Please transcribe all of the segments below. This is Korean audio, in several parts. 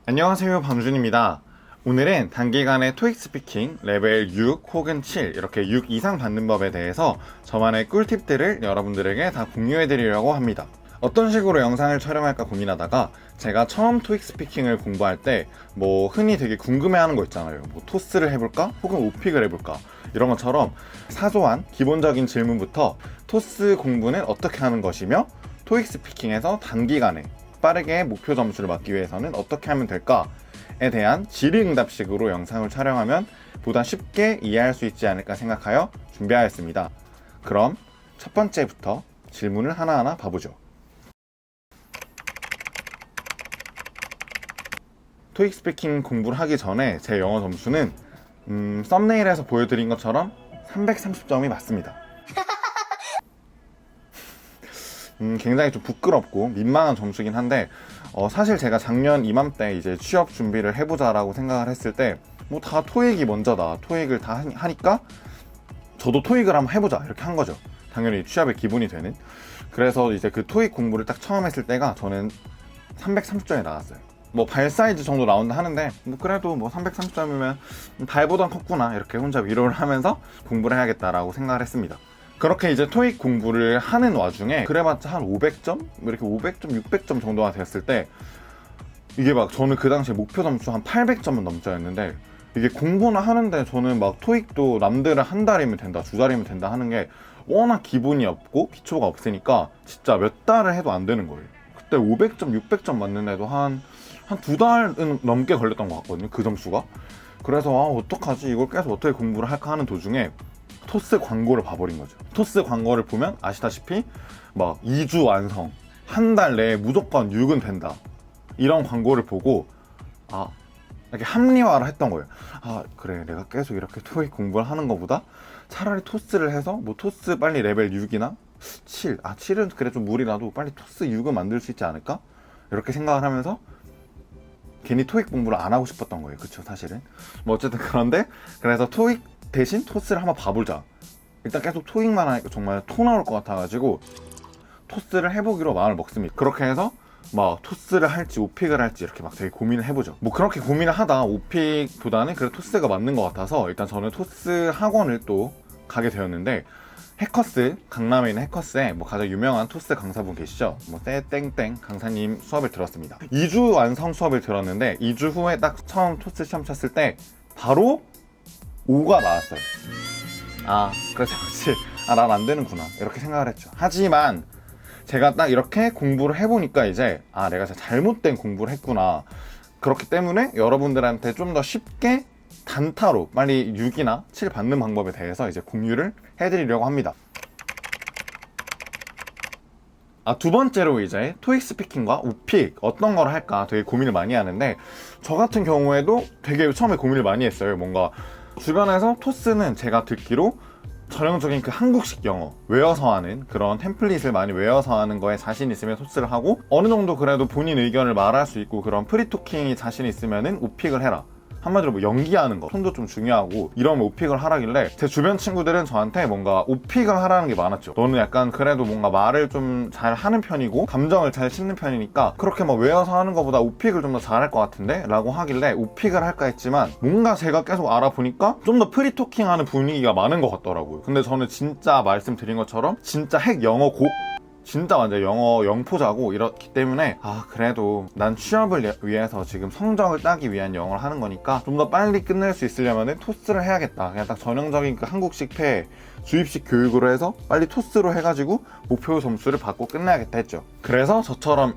안녕하세요, 방준입니다. 오늘은 단기간에 토익 스피킹 레벨 6 혹은 7 이렇게 6 이상 받는 법에 대해서 저만의 꿀팁들을 여러분들에게 다 공유해 드리려고 합니다. 어떤 식으로 영상을 촬영할까 고민하다가 제가 처음 토익 스피킹을 공부할 때 흔히 되게 궁금해하는 거 있잖아요. 토스를 해볼까? 혹은 오픽을 해볼까? 이런 것처럼 사소한 기본적인 질문부터 토스 공부는 어떻게 하는 것이며 토익 스피킹에서 단기간에 빠르게 목표 점수를 맞기 위해서는 어떻게 하면 될까에 대한 질의응답식으로 영상을 촬영하면 보다 쉽게 이해할 수 있지 않을까 생각하여 준비하였습니다. 그럼 첫 번째부터 질문을 하나하나 봐보죠. 토익 스피킹 공부를 하기 전에 제 영어 점수는 썸네일에서 보여드린 것처럼 330점이 맞습니다. 굉장히 좀 부끄럽고 민망한 점수긴 한데 사실 제가 작년 이맘때 이제 취업 준비를 해보자라고 생각을 했을 때 다 토익이 먼저다, 토익을 다 하니까 저도 토익을 한번 해보자 이렇게 한 거죠. 당연히 취업의 기본이 되는. 그래서 이제 그 토익 공부를 딱 처음 했을 때가 저는 330점이 나왔어요. 발 사이즈 정도 나온다 하는데 그래도 330점이면 달보단 컸구나 이렇게 혼자 위로를 하면서 공부를 해야겠다라고 생각을 했습니다. 그렇게 이제 토익 공부를 하는 와중에 그래봤자 한 500점? 이렇게 500점, 600점 정도가 됐을 때 이게 저는 그 당시에 목표 점수 한 800점은 넘쳐였는데 이게 공부는 하는데 저는 토익도 남들은 한 달이면 된다, 두 달이면 된다 하는 게 워낙 기본이 없고 기초가 없으니까 진짜 몇 달을 해도 안 되는 거예요. 그때 500점, 600점 맞는데도 한 두 달은 넘게 걸렸던 것 같거든요, 그 점수가. 그래서 어떡하지, 이걸 계속 어떻게 공부를 할까 하는 도중에 토스 광고를 봐버린 거죠. 토스 광고를 보면 아시다시피 2주 완성, 한 달 내에 무조건 6은 된다, 이런 광고를 보고 이렇게 합리화를 했던 거예요. 그래, 내가 계속 이렇게 토익 공부를 하는 것보다 차라리 토스를 해서 토스 빨리 레벨 6이나 7, 7은 그래 좀 무리라도 빨리 토스 6은 만들 수 있지 않을까? 이렇게 생각을 하면서 괜히 토익 공부를 안 하고 싶었던 거예요. 그쵸, 사실은. 어쨌든 그런데 그래서 토익 대신 토스를 한번 봐보자. 일단 계속 토익만 하니까 정말 토 나올 것 같아가지고 토스를 해보기로 마음을 먹습니다. 그렇게 해서 토스를 할지 오픽을 할지 이렇게 되게 고민을 해보죠. 그렇게 고민을 하다 오픽보다는 그래 토스가 맞는 것 같아서 일단 저는 토스 학원을 또 가게 되었는데, 해커스, 강남에 있는 해커스에 가장 유명한 토스 강사분 계시죠? 땡땡 강사님 수업을 들었습니다. 2주 완성 수업을 들었는데 2주 후에 딱 처음 토스 시험 쳤을 때 바로 5가 나왔어요. 그래서 역시 난 안 되는구나 이렇게 생각을 했죠. 하지만 제가 딱 이렇게 공부를 해보니까 이제 내가 진짜 잘못된 공부를 했구나. 그렇기 때문에 여러분들한테 좀 더 쉽게 단타로 빨리 6이나 7 받는 방법에 대해서 이제 공유를 해드리려고 합니다. 두 번째로 이제 토익 스피킹과 오픽 어떤 걸 할까 되게 고민을 많이 하는데, 저 같은 경우에도 되게 처음에 고민을 많이 했어요. 주변에서 토스는 제가 듣기로 전형적인 그 한국식 영어 외워서 하는 그런 템플릿을 많이 외워서 하는 거에 자신 있으면 토스를 하고, 어느 정도 그래도 본인 의견을 말할 수 있고 그런 프리토킹이 자신 있으면은 오픽을 해라. 한마디로 연기하는 거, 톤도 좀 중요하고 이러면 오픽을 하라길래 제 주변 친구들은 저한테 오픽을 하라는 게 많았죠. 너는 약간 그래도 말을 좀 잘 하는 편이고 감정을 잘 싣는 편이니까 그렇게 외워서 하는 것보다 오픽을 좀 더 잘할 것 같은데? 라고 하길래 오픽을 할까 했지만, 뭔가 제가 계속 알아보니까 좀 더 프리토킹 하는 분위기가 많은 것 같더라고요. 근데 저는 진짜 말씀드린 것처럼 진짜 핵 영어 진짜 완전 영어 영포자고 이렇기 때문에 그래도 난 취업을 위해서 지금 성적을 따기 위한 영어를 하는 거니까 좀 더 빨리 끝낼 수 있으려면 토스를 해야겠다. 그냥 딱 전형적인 그 한국식 주입식 교육으로 해서 빨리 토스로 해가지고 목표 점수를 받고 끝내야겠다 했죠. 그래서 저처럼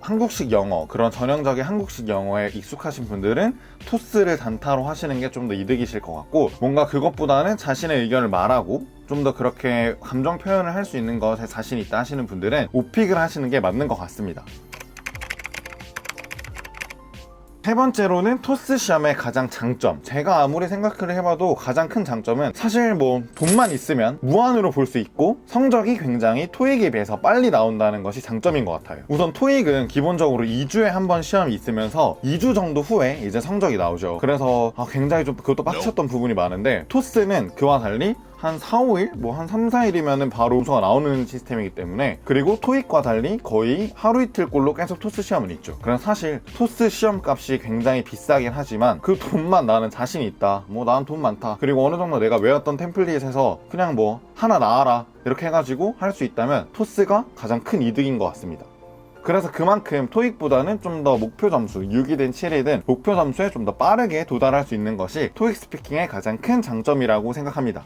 한국식 영어, 그런 전형적인 한국식 영어에 익숙하신 분들은 토스를 단타로 하시는 게 좀 더 이득이실 것 같고, 그것보다는 자신의 의견을 말하고 좀 더 그렇게 감정 표현을 할 수 있는 것에 자신 있다 하시는 분들은 오픽을 하시는 게 맞는 것 같습니다. 세 번째로는 토스 시험의 가장 장점, 제가 아무리 생각을 해봐도 가장 큰 장점은 사실 돈만 있으면 무한으로 볼 수 있고 성적이 굉장히 토익에 비해서 빨리 나온다는 것이 장점인 것 같아요. 우선 토익은 기본적으로 2주에 한 번 시험이 있으면서 2주 정도 후에 이제 성적이 나오죠. 그래서 굉장히 좀 그것도 빡쳤던 부분이 많은데, 토스는 그와 달리 한 4, 5일? 뭐 한 3, 4일이면은 바로 점수가 나오는 시스템이기 때문에, 그리고 토익과 달리 거의 하루 이틀꼴로 계속 토스 시험은 있죠. 그래서 사실 토스 시험 값이 굉장히 비싸긴 하지만 그 돈만 나는 자신이 있다, 뭐 나는 돈 많다, 그리고 어느 정도 내가 외웠던 템플릿에서 그냥 뭐 하나 나와라 이렇게 해가지고 할 수 있다면 토스가 가장 큰 이득인 것 같습니다. 그래서 그만큼 토익보다는 좀 더 목표 점수, 6이든 7이든 목표 점수에 좀 더 빠르게 도달할 수 있는 것이 토익 스피킹의 가장 큰 장점이라고 생각합니다.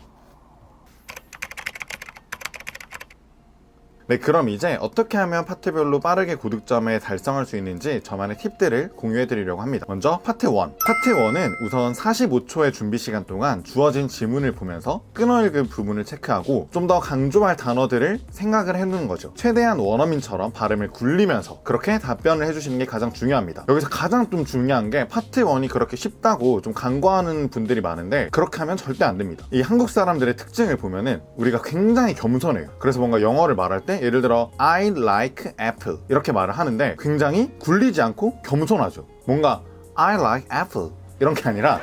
네, 그럼 이제 어떻게 하면 파트별로 빠르게 고득점에 달성할 수 있는지 저만의 팁들을 공유해 드리려고 합니다. 먼저 파트 1. 파트 1은 우선 45초의 준비 시간 동안 주어진 지문을 보면서 끊어읽은 부분을 체크하고 좀 더 강조할 단어들을 생각을 해두는 거죠. 최대한 원어민처럼 발음을 굴리면서 그렇게 답변을 해주시는 게 가장 중요합니다. 여기서 가장 좀 중요한 게 파트 1이 그렇게 쉽다고 좀 간과하는 분들이 많은데, 그렇게 하면 절대 안 됩니다. 이 한국 사람들의 특징을 보면은 우리가 굉장히 겸손해요. 그래서 뭔가 영어를 말할 때 예를 들어 I like apple 이렇게 말을 하는데 굉장히 굴리지 않고 겸손하죠. 뭔가 I like apple 이런 게 아니라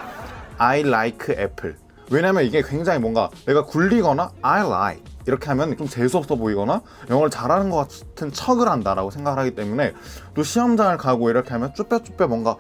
I like apple. 왜냐면 이게 굉장히 뭔가 내가 굴리거나 I like 이렇게 하면 좀 재수없어 보이거나 영어를 잘하는 것 같은 척을 한다라고 생각을 하기 때문에, 또 시험장을 가고 이렇게 하면 쭈뼛쭈뼛 뭔가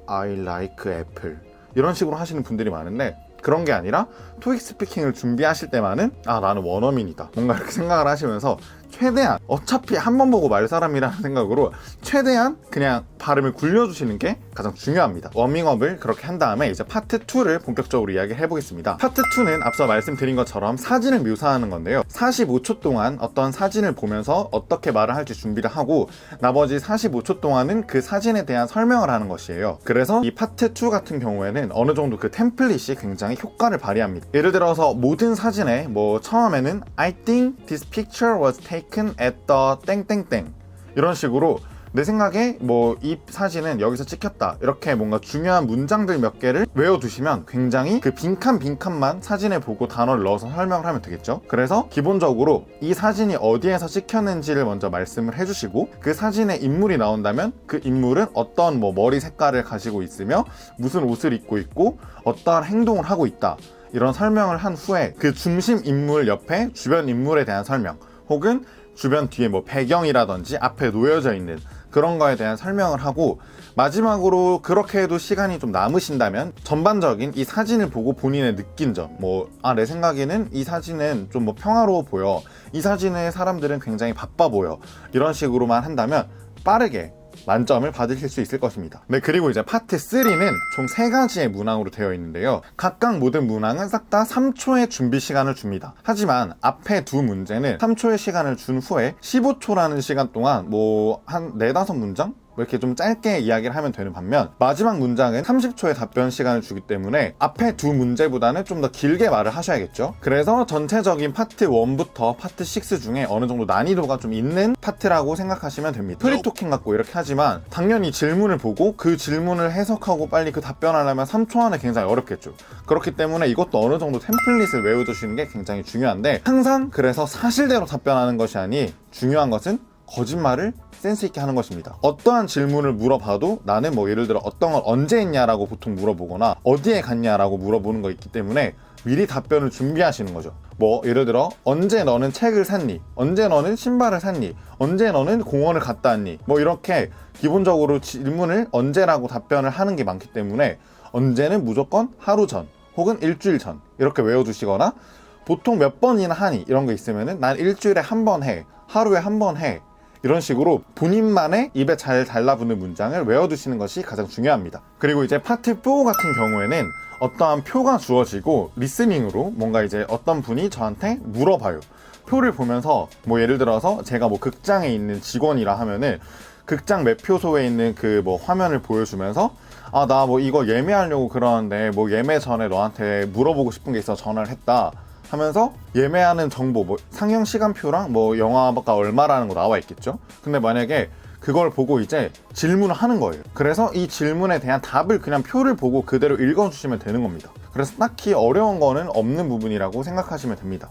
I like apple 이런 식으로 하시는 분들이 많은데, 그런 게 아니라 토익 스피킹을 준비하실 때만은 나는 원어민이다 뭔가 이렇게 생각을 하시면서 최대한, 어차피 한 번 보고 말 사람이라는 생각으로 최대한 그냥 발음을 굴려주시는 게 가장 중요합니다. 워밍업을 그렇게 한 다음에 이제 파트 2를 본격적으로 이야기를 해보겠습니다. 파트 2는 앞서 말씀드린 것처럼 사진을 묘사하는 건데요, 45초 동안 어떤 사진을 보면서 어떻게 말을 할지 준비를 하고 나머지 45초 동안은 그 사진에 대한 설명을 하는 것이에요. 그래서 이 파트 2 같은 경우에는 어느 정도 그 템플릿이 굉장히 효과를 발휘합니다. 예를 들어서 모든 사진에 뭐 처음에는 I think this picture was taken at the 땡땡땡 이런 식으로 내 생각에 뭐 이 사진은 여기서 찍혔다 이렇게 뭔가 중요한 문장들 몇 개를 외워두시면 굉장히 그 빈칸만 사진에 보고 단어를 넣어서 설명을 하면 되겠죠. 그래서 기본적으로 이 사진이 어디에서 찍혔는지를 먼저 말씀을 해주시고, 그 사진에 인물이 나온다면 그 인물은 어떤 뭐 머리 색깔을 가지고 있으며 무슨 옷을 입고 있고 어떠한 행동을 하고 있다 이런 설명을 한 후에 그 중심 인물 옆에 주변 인물에 대한 설명, 혹은 주변 뒤에 뭐 배경이라든지 앞에 놓여져 있는 그런 거에 대한 설명을 하고, 마지막으로 그렇게 해도 시간이 좀 남으신다면 전반적인 이 사진을 보고 본인의 느낀 점, 내 생각에는 이 사진은 좀 뭐 평화로워 보여, 이 사진의 사람들은 굉장히 바빠 보여, 이런 식으로만 한다면 빠르게 만점을 받으실 수 있을 것입니다. 네, 그리고 이제 파트 3는 총 3가지의 문항으로 되어 있는데요, 각각 모든 문항은 싹 다 3초의 준비 시간을 줍니다. 하지만 앞에 두 문제는 3초의 시간을 준 후에 15초라는 시간 동안 뭐 한 4-5문장? 이렇게 좀 짧게 이야기를 하면 되는 반면, 마지막 문장은 30초의 답변 시간을 주기 때문에 앞에 두 문제보다는 좀 더 길게 말을 하셔야겠죠. 그래서 전체적인 파트 1부터 파트 6 중에 어느 정도 난이도가 좀 있는 파트라고 생각하시면 됩니다. 프리토킹 같고 이렇게 하지만 당연히 질문을 보고 그 질문을 해석하고 빨리 그 답변하려면 3초 안에 굉장히 어렵겠죠. 그렇기 때문에 이것도 어느 정도 템플릿을 외워두시는 게 굉장히 중요한데, 항상 그래서 사실대로 답변하는 것이 아니 중요한 것은 거짓말을 센스 있게 하는 것입니다. 어떠한 질문을 물어봐도 나는 뭐 예를 들어 어떤 걸 언제 했냐라고 보통 물어보거나 어디에 갔냐라고 물어보는 거 있기 때문에 미리 답변을 준비하시는 거죠. 뭐 예를 들어 언제 너는 책을 샀니? 언제 너는 신발을 샀니? 언제 너는 공원을 갔다 왔니? 뭐 이렇게 기본적으로 질문을 언제라고 답변을 하는 게 많기 때문에 언제는 무조건 하루 전 혹은 일주일 전 이렇게 외워두시거나, 보통 몇 번이나 하니 이런 거 있으면은 난 일주일에 한 번 해, 하루에 한 번 해, 이런 식으로 본인만의 입에 잘 달라붙는 문장을 외워두시는 것이 가장 중요합니다. 그리고 이제 파트 4 같은 경우에는 어떠한 표가 주어지고 리스닝으로 뭔가 이제 어떤 분이 저한테 물어봐요. 표를 보면서 뭐 예를 들어서 제가 뭐 극장에 있는 직원이라 하면은 극장 매표소에 있는 그 뭐 화면을 보여주면서 나 뭐 이거 예매하려고 그러는데 뭐 예매 전에 너한테 물어보고 싶은 게 있어 전화를 했다 하면서 예매하는 정보, 뭐 상영 시간표랑 뭐 영화가 얼마라는 거 나와 있겠죠. 근데 만약에 그걸 보고 이제 질문을 하는 거예요. 그래서 이 질문에 대한 답을 그냥 표를 보고 그대로 읽어주시면 되는 겁니다. 그래서 딱히 어려운 거는 없는 부분이라고 생각하시면 됩니다.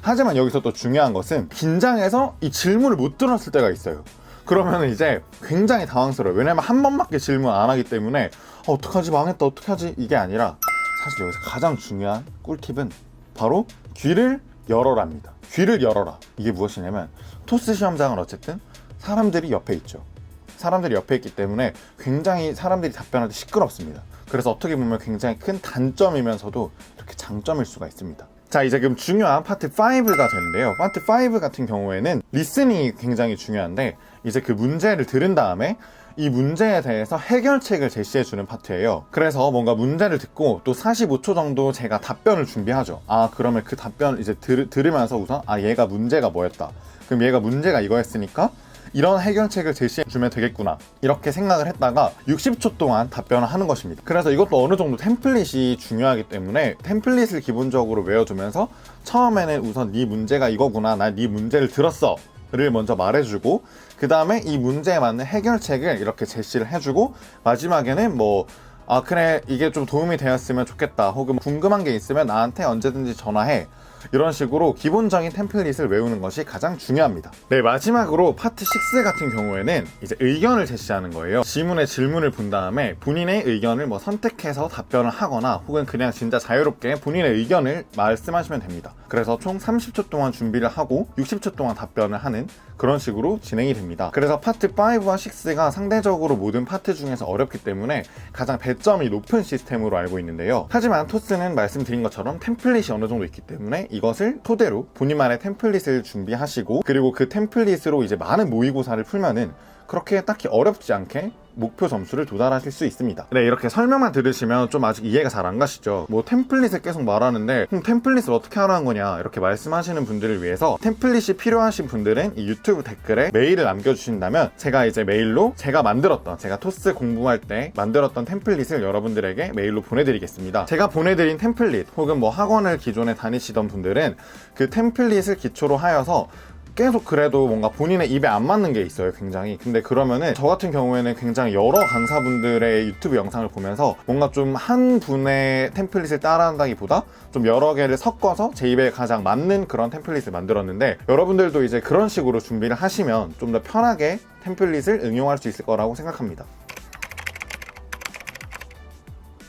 하지만 여기서 또 중요한 것은 긴장해서 이 질문을 못 들었을 때가 있어요. 그러면 이제 굉장히 당황스러워요. 왜냐면 한 번밖에 질문 안 하기 때문에 어떡하지, 망했다, 어떡하지, 이게 아니라 사실 여기서 가장 중요한 꿀팁은 바로 귀를 열어라입니다. 귀를 열어라. 이게 무엇이냐면 토스 시험장은 어쨌든 사람들이 옆에 있죠. 사람들이 옆에 있기 때문에 굉장히 사람들이 답변할 때 시끄럽습니다. 그래서 어떻게 보면 굉장히 큰 단점이면서도 이렇게 장점일 수가 있습니다. 자, 이제 그럼 중요한 파트 5가 되는데요. 파트 5 같은 경우에는 리스닝이 굉장히 중요한데, 이제 그 문제를 들은 다음에 이 문제에 대해서 해결책을 제시해주는 파트예요. 그래서 뭔가 문제를 듣고 또 45초 정도 제가 답변을 준비하죠. 그러면 그 답변을 이제 들으면서 우선 얘가 문제가 뭐였다. 그럼 얘가 문제가 이거였으니까 이런 해결책을 제시해주면 되겠구나, 이렇게 생각을 했다가 60초 동안 답변을 하는 것입니다. 그래서 이것도 어느 정도 템플릿이 중요하기 때문에 템플릿을 기본적으로 외워두면서 처음에는 우선 네 문제가 이거구나, 나 네 문제를 들었어 를 먼저 말해주고, 그 다음에 이 문제에 맞는 해결책을 이렇게 제시를 해주고, 마지막에는 그래, 이게 좀 도움이 되었으면 좋겠다, 혹은 궁금한 게 있으면 나한테 언제든지 전화해, 이런 식으로 기본적인 템플릿을 외우는 것이 가장 중요합니다. 네, 마지막으로 파트 6 같은 경우에는 이제 의견을 제시하는 거예요. 지문에 질문을 본 다음에 본인의 의견을 선택해서 답변을 하거나, 혹은 그냥 진짜 자유롭게 본인의 의견을 말씀하시면 됩니다. 그래서 총 30초 동안 준비를 하고 60초 동안 답변을 하는 그런 식으로 진행이 됩니다. 그래서 파트 5와 6가 상대적으로 모든 파트 중에서 어렵기 때문에 가장 배점이 높은 시스템으로 알고 있는데요. 하지만 토스는 말씀드린 것처럼 템플릿이 어느 정도 있기 때문에 이것을 토대로 본인만의 템플릿을 준비하시고, 그리고 그 템플릿으로 이제 많은 모의고사를 풀면은 그렇게 딱히 어렵지 않게 목표 점수를 도달하실 수 있습니다. 네, 이렇게 설명만 들으시면 좀 아직 이해가 잘 안 가시죠? 템플릿을 계속 말하는데 템플릿을 어떻게 하라는 거냐, 이렇게 말씀하시는 분들을 위해서 템플릿이 필요하신 분들은 이 유튜브 댓글에 메일을 남겨주신다면 제가 이제 메일로 제가 토스 공부할 때 만들었던 템플릿을 여러분들에게 메일로 보내드리겠습니다. 제가 보내드린 템플릿, 혹은 학원을 기존에 다니시던 분들은 그 템플릿을 기초로 하여서 계속 그래도 뭔가 본인의 입에 안 맞는 게 있어요, 굉장히. 근데 그러면은 저 같은 경우에는 굉장히 여러 강사분들의 유튜브 영상을 보면서 뭔가 좀 한 분의 템플릿을 따라한다기보다 좀 여러 개를 섞어서 제 입에 가장 맞는 그런 템플릿을 만들었는데, 여러분들도 이제 그런 식으로 준비를 하시면 좀 더 편하게 템플릿을 응용할 수 있을 거라고 생각합니다.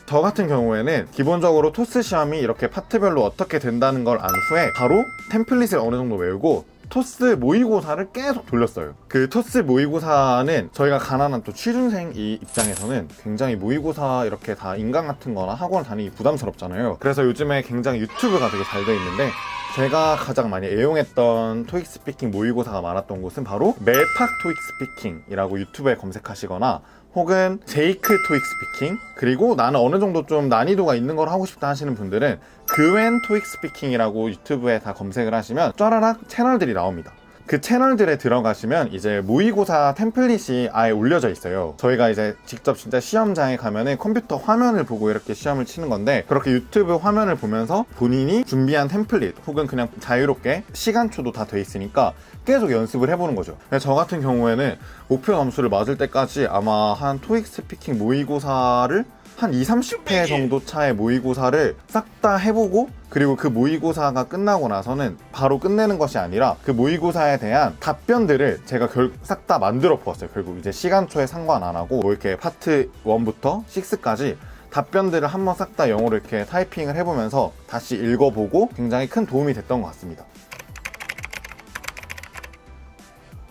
저 같은 경우에는 기본적으로 토스 시험이 이렇게 파트별로 어떻게 된다는 걸 안 후에 바로 템플릿을 어느 정도 외우고 토스 모의고사를 계속 돌렸어요. 그 토스 모의고사는 저희가 가난한 또 취준생 이 입장에서는 굉장히 모의고사 이렇게 다 인강 같은 거나 학원 다니기 부담스럽잖아요. 그래서 요즘에 굉장히 유튜브가 되게 잘 돼 있는데, 제가 가장 많이 애용했던 토익 스피킹 모의고사가 많았던 곳은 바로 멜팍 토익 스피킹이라고 유튜브에 검색하시거나, 혹은 제이크 토익 스피킹, 그리고 나는 어느 정도 좀 난이도가 있는 걸 하고 싶다 하시는 분들은 그웬 토익 스피킹이라고 유튜브에 다 검색을 하시면 쫘라락 채널들이 나옵니다. 그 채널들에 들어가시면 이제 모의고사 템플릿이 아예 올려져 있어요. 저희가 이제 직접 진짜 시험장에 가면은 컴퓨터 화면을 보고 이렇게 시험을 치는 건데, 그렇게 유튜브 화면을 보면서 본인이 준비한 템플릿, 혹은 그냥 자유롭게 시간초도 다 돼 있으니까 계속 연습을 해보는 거죠. 저 같은 경우에는 목표 점수를 맞을 때까지 아마 한 토익 스피킹 모의고사를 한 20-30회 정도 차의 모의고사를 싹 다 해보고, 그리고 그 모의고사가 끝나고 나서는 바로 끝내는 것이 아니라 그 모의고사에 대한 답변들을 제가 싹 다 만들어 보았어요. 결국 이제 시간초에 상관 안 하고 이렇게 파트 1부터 6까지 답변들을 한번 싹 다 영어로 이렇게 타이핑을 해보면서 다시 읽어보고 굉장히 큰 도움이 됐던 것 같습니다.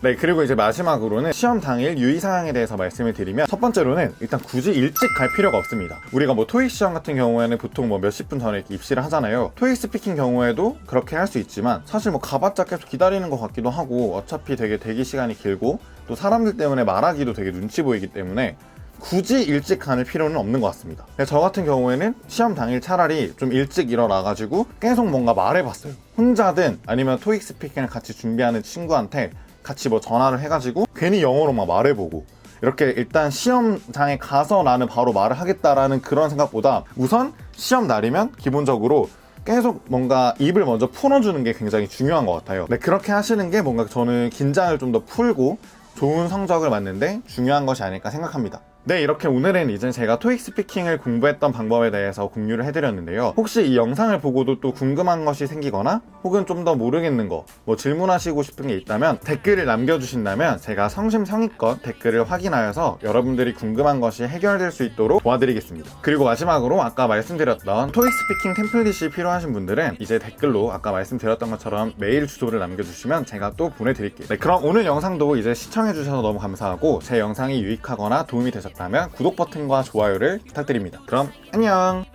네, 그리고 이제 마지막으로는 시험 당일 유의사항에 대해서 말씀을 드리면, 첫 번째로는 일단 굳이 일찍 갈 필요가 없습니다. 우리가 토익 시험 같은 경우에는 보통 몇십 분 전에 이렇게 입시를 하잖아요. 토익 스피킹 경우에도 그렇게 할 수 있지만, 사실 가봤자 계속 기다리는 것 같기도 하고, 어차피 되게 대기 시간이 길고, 또 사람들 때문에 말하기도 되게 눈치 보이기 때문에 굳이 일찍 가는 필요는 없는 것 같습니다. 저 같은 경우에는 시험 당일 차라리 좀 일찍 일어나가지고 계속 뭔가 말해봤어요. 혼자든 아니면 토익 스피킹을 같이 준비하는 친구한테 같이 전화를 해가지고 괜히 영어로 말해보고, 이렇게 일단 시험장에 가서 나는 바로 말을 하겠다라는 그런 생각보다 우선 시험 날이면 기본적으로 계속 뭔가 입을 먼저 풀어주는 게 굉장히 중요한 것 같아요. 네, 그렇게 하시는 게 뭔가 저는 긴장을 좀 더 풀고 좋은 성적을 맞는데 중요한 것이 아닐까 생각합니다. 네, 이렇게 오늘은 이제 제가 토익 스피킹을 공부했던 방법에 대해서 공유를 해드렸는데요. 혹시 이 영상을 보고도 또 궁금한 것이 생기거나 혹은 좀 더 모르겠는 거, 뭐 질문하시고 싶은 게 있다면 댓글을 남겨주신다면 제가 성심성의껏 댓글을 확인하여서 여러분들이 궁금한 것이 해결될 수 있도록 도와드리겠습니다. 그리고 마지막으로 아까 말씀드렸던 토익 스피킹 템플릿이 필요하신 분들은 이제 댓글로 아까 말씀드렸던 것처럼 메일 주소를 남겨주시면 제가 또 보내드릴게요. 네, 그럼 오늘 영상도 이제 시청해주셔서 너무 감사하고 제 영상이 유익하거나 도움이 되셨다면 구독 버튼과 좋아요를 부탁드립니다. 그럼 안녕!